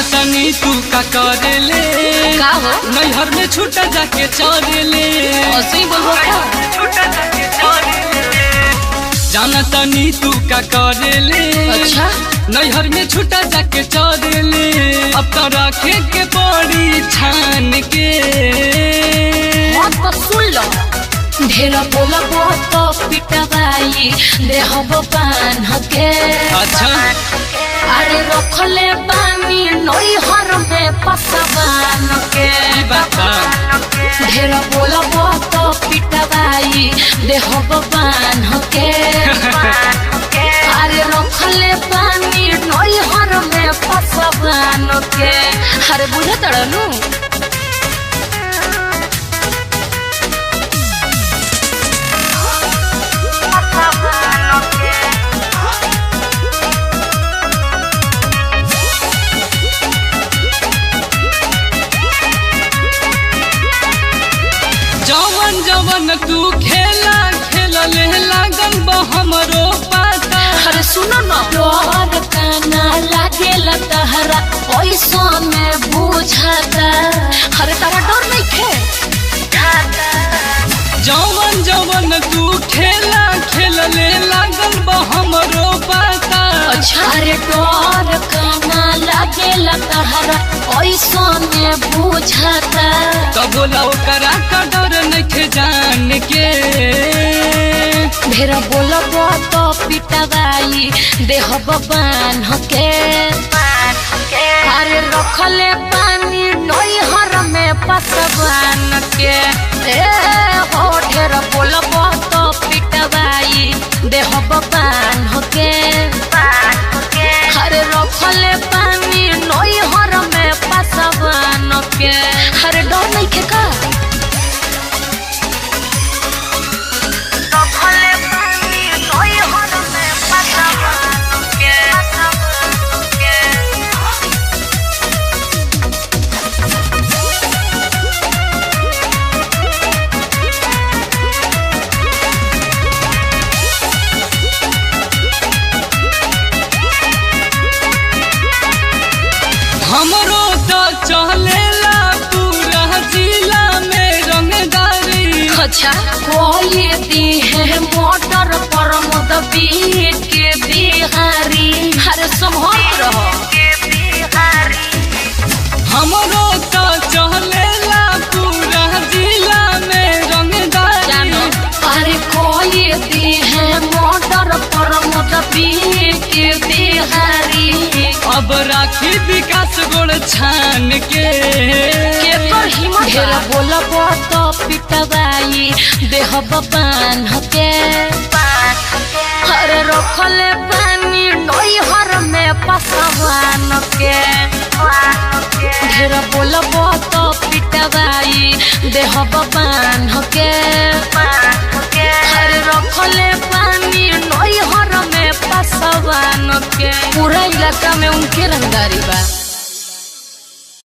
जाना तनी तू का करे ले का हो नैहर में छूटा जाके चले ले ऐसे ही बोल जाना तनी तू का करे ले अच्छा नैहर में छूटा जाके चले ले अब तो रखे के बड़ी छान के बात तो सुन लो ढेर बोलबो तो पिटवाई देहब पान के अच्छा अरे रखले बानी नैहर में पसवान के बाबा ढेर बोलबो तो पिटवाई देहब पान के अरे रखले बानी नैहर में पसवान के अरे बुझे तड़नू जवन जवन तू खेला खेला ले लागल बा हमरो पता अरे सुनो ना डर काना लागेला तहरा पैसा में बुझाता अरे तारा डर नहीं खे जवन जवन तू खेला खेला ले लागल बा हमरो पता अच्छा अरे डर काना लागेला तहरा पैसा में बुझाता तो बोला ओकरा का डर नहीं जान के ढेर बोलबो तो पिटवाई देहब बान के अरे रखले पानी नैहर में पसवान के ए हो ढेर बोलबो तो पिटवाई देहब बान के अरे रखले पानी नैहर में पसवान के अरे डर नहीं खे का हमरो तो चलेला पूरा जिला में रंगदारी अच्छा कोई दी है मोटर पर मदबी के बिहारी हर संभल रहो हमरो तो चलेला पूरा जिला में रंगदारी अरे कोई दी है मोटर पर मदबी के बिहारी अब राखी विकास गोड़ छान के पर हिम्मत ढेर बोलबो तो पिटवाई देहब बान के अरे रखले पानी नैहर में पसवान के ढेर बोलबो तो पिटवाई देहब बान के अरे रखले पानी नैहर में पसवान के पूरा इलाका में उनके रंगदारी बा।